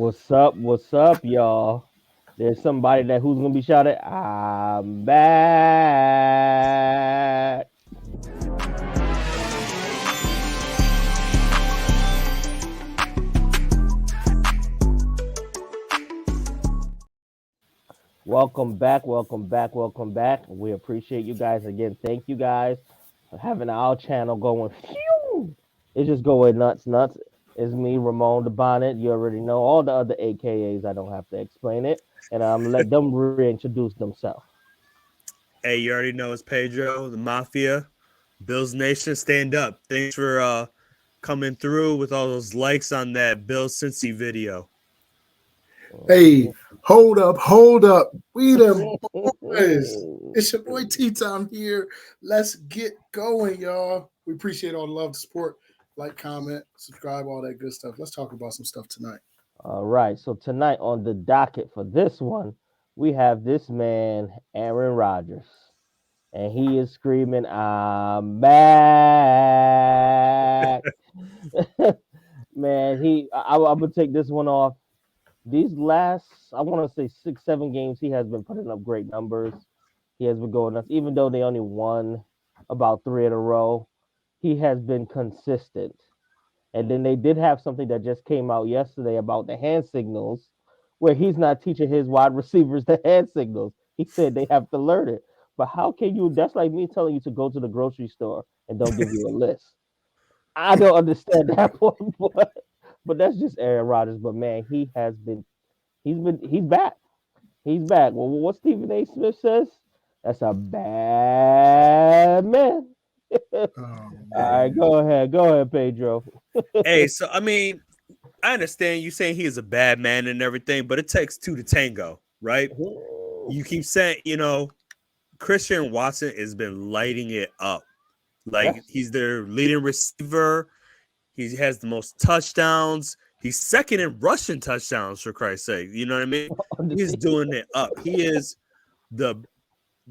What's up, y'all? There's somebody that who's gonna be shouted. I'm back. Welcome back. We appreciate you guys again. Thank you guys for having our channel going. Phew! It's just going nuts. It's me, Ramon the Bonnet. You already know all the other AKAs. I don't have to explain it, and I'm let them reintroduce themselves. Hey, you already know it's Pedro, the Mafia, Bills Nation. Stand up. Thanks for coming through with all those likes on that Bill Cincy video. Hey, hold up. We them boys. It's your boy T-Tom here. Let's get going, y'all. We appreciate all the love, the support. Like, comment, subscribe, all that good stuff. Let's talk about some stuff tonight. All right. So tonight on the docket for this one, we have this man, Aaron Rodgers, and he is screaming, "I'm back!" Man, I'm gonna take this one off. These last, I want to say 6, 7 games, he has been putting up great numbers. He has been going nuts, even though they only won about three in a row. He has been consistent. And then they did have something that just came out yesterday about the hand signals, where he's not teaching his wide receivers the hand signals. He said they have to learn it. But how can you? That's like me telling you to go to the grocery store and don't give you a list. I don't understand that one, but that's just Aaron Rodgers. But man, he's back. He's back. Well, what Stephen A. Smith says, that's a bad man. All Oh right, man. go ahead, Pedro. Hey, so I understand you saying he is a bad man and everything, but it takes two to tango, right? You keep saying, Christian Watson has been lighting it up. Like Yes. he's their leading receiver. He has the most touchdowns. He's second in rushing touchdowns, for Christ's sake. You know what I mean? He's doing it up. He is the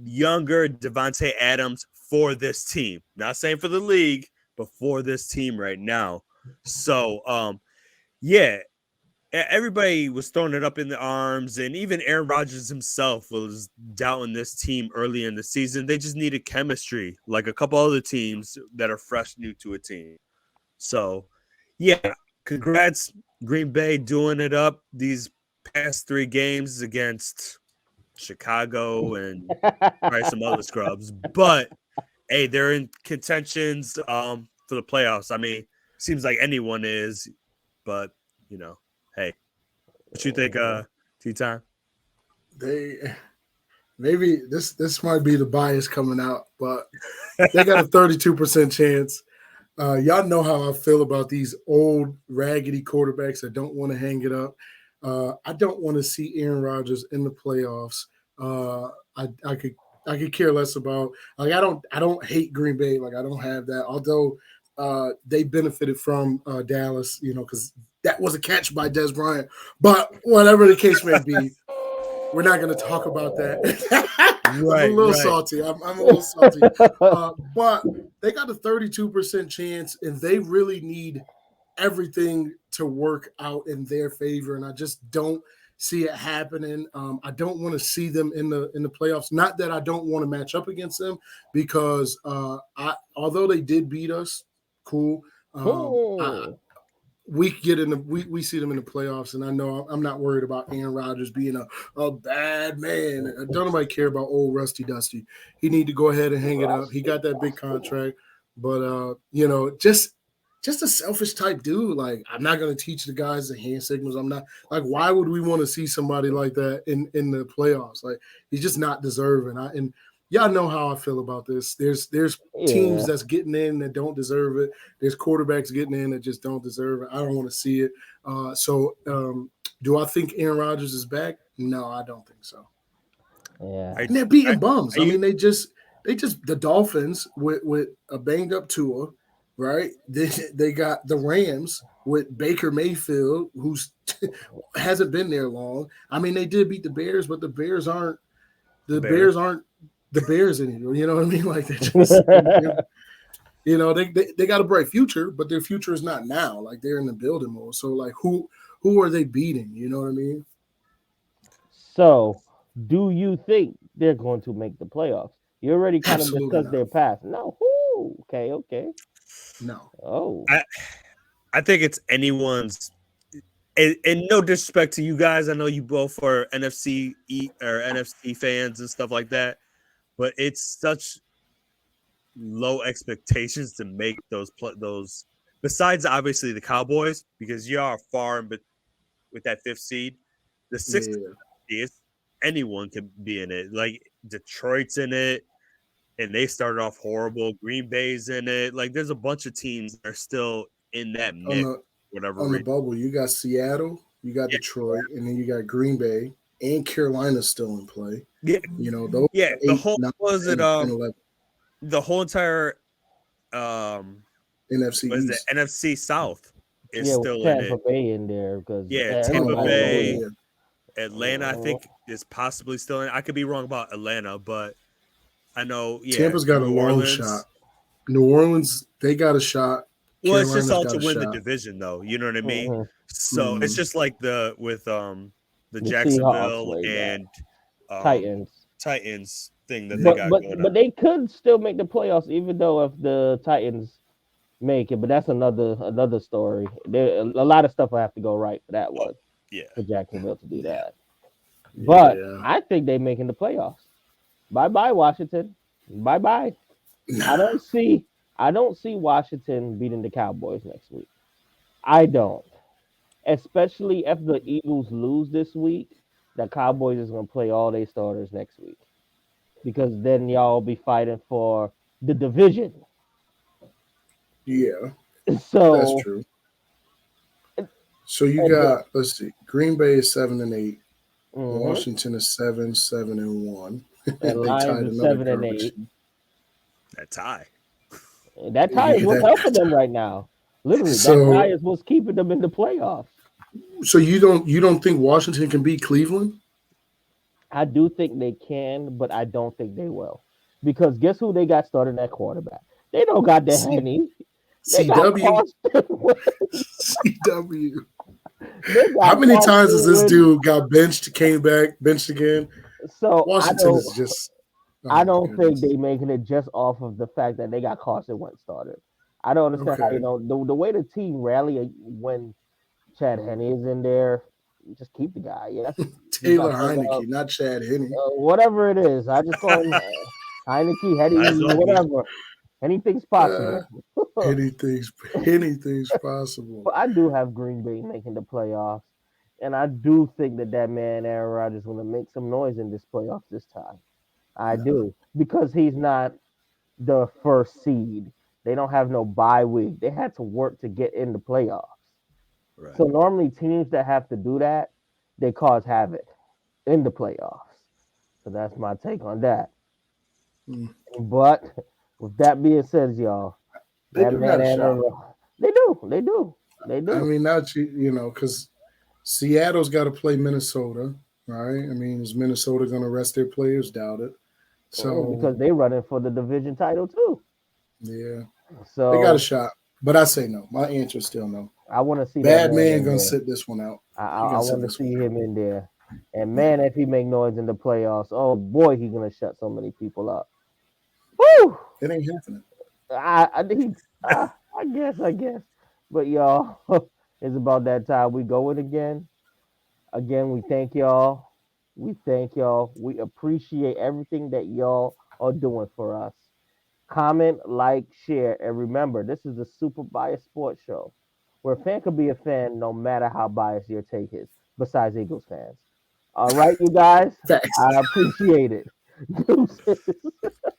younger Devontae Adams for this team. Not saying for the league, but for this team right now. So, yeah, everybody was throwing it up in the arms, and even Aaron Rodgers himself was doubting this team early in the season. They just needed chemistry, like a couple other teams that are fresh new to a team. So, yeah, congrats, Green Bay, doing it up these past 3 games against Chicago and probably some other scrubs. But hey, they're in contentions for the playoffs. I mean, seems like anyone is, but hey, what you think, Tea Time? They maybe this might be the bias coming out, but they got a 32% chance. Y'all know how I feel about these old raggedy quarterbacks that don't want to hang it up. I don't want to see Aaron Rodgers in the playoffs. I could care less about, like, I don't hate Green Bay, like I don't have that. Although they benefited from Dallas, because that was a catch by Des Bryant. But whatever the case may be, we're not going to talk about that. I'm a little salty. I'm a little salty. But they got a 32% chance, and they really need everything to work out in their favor. And I just don't see it happening. I don't want to see them in the playoffs. Not that I don't want to match up against them, because although they did beat us, cool. We get in we see them in the playoffs, and I know I'm not worried about Aaron Rodgers being a bad man. Don't nobody care about old Rusty Dusty. He need to go ahead and hang it up. He got that big contract, but just a selfish type dude. Like, I'm not gonna teach the guys the hand signals. I'm not, like, why would we want to see somebody like that in the playoffs? Like, he's just not deserving. And y'all know how I feel about this. There's teams that's getting in that don't deserve it. There's quarterbacks getting in that just don't deserve it. I don't want to see it. So do I think Aaron Rodgers is back? No, I don't think so. Yeah. And they're beating bums. I mean, they just the Dolphins with a banged up Tua, right? They got the Rams with Baker Mayfield, who's hasn't been there long. I mean, they did beat the Bears, but the Bears aren't the Bears anymore. You know what I mean? Like, they just they got a bright future, but their future is not now. Like, they're in the building mode. So, like, who who are they beating? You know what I mean? So, do you think they're going to make the playoffs? You already kind of Absolutely discussed not. their past. No. Whoo. Okay. Okay. No. Oh. I I think it's anyone's. And no disrespect to you guys, I know you both are NFC fans and stuff like that, but it's such low expectations to make those. Besides, obviously the Cowboys, because you are far with that fifth seed. The sixth Yeah. is anyone can be in it. Like Detroit's in it, and they started off horrible. Green Bay's in it. Like there's a bunch of teams that are still in that On mix, the for whatever on the reason. bubble, you got Seattle, you got Detroit, and then you got Green Bay and Carolina still in play. Yeah, You know, those yeah. are The 8, whole 9, was it 10, 11 the whole entire um NFC was the East. NFC South is Yeah, with still in Tampa it. Bay in there because Yeah, Tampa Oh everybody knows Bay, yeah, that. Atlanta, I Mhm. think is possibly still in. I could be wrong about Atlanta, but I know, yeah, Tampa's got a New long shot. Orleans. New Orleans, they got a shot. Well, it's just Carolina's all got to a win the shot. division, though. You know what I mean? Mhm. So it's Hmm. just like the with the The Seahawks Jacksonville way back, and um Titans. Titans thing that they Yeah. But got but going on. but they could still make the playoffs even though if the Titans make it. But that's another story. There a lot of stuff will have to go right for that Oh, one yeah, for Jacksonville to do Yeah. that. But Yeah. I think they making the playoffs. Bye bye Washington. Bye bye. I Nah. don't see I don't see Washington beating the Cowboys next week. I don't. Especially if the Eagles lose this week, the Cowboys is gonna play all their starters next week. Because then y'all be fighting for the division. Yeah, that's So true. So you and got, let's see, Green Bay is 7-8, mhm. Washington is 7-1. And They Lions tied is another 7-8. garbage team. that tie. And that tie is Yeah, what's helping them right now. Literally, that tie so is what's keeping them in the playoffs. you don't think Washington can beat Cleveland? I do think they can, but I don't think they will. Because guess who they got starting at quarterback? They don't got the C, Henny. They got CW, Carson Wentz. CW. They How got many times has Carson this Wentz. dude got benched, came back, benched again? So Washington is just, oh I my don't think goodness. they making it just off of the fact that they got Carson Wentz started. I don't understand how Okay. the way the team rally when Chad Henne is in there. Just keep the guy. Yes, he's Taylor not playing Heineke, not Chad Henne. whatever it is. I just call him Heineke, Hetty, Might as well be. whatever. Anything's Uh, possible. But anything's possible. I do have Green Bay making the playoffs, and I do think that man Aaron Rodgers is going to make some noise in this playoffs this time. I Nah. do because he's not the first seed. They don't have no bye week. They had to work to get in the playoffs. Right. So normally teams that have to do that, they cause havoc in the playoffs. So that's my take on that. Mm. But with that being said, y'all, They that do got man a shot. Aaron, they I do. mean, not because Seattle's got to play Minnesota, right? I mean, is Minnesota going to rest their players? Doubt it. So Because they running for the division title too. yeah, they got a So shot. But I say no. My answer is still no. I want to see that Bad man man in gonna there. sit this one out. He I gonna sit want to this one see out. him in there. And man, Yeah. if he make noise in the playoffs, oh boy, he gonna shut so many people up. Woo! It ain't happening. I he, I guess. But y'all, it's about that time we going again. Again, we thank y'all. We thank y'all. We appreciate everything that y'all are doing for us. Comment, like, share, and remember, this is a super biased sports show where a fan could be a fan no matter how biased your take is, besides Eagles fans. All right, you guys, Facts. I appreciate it. Deuces.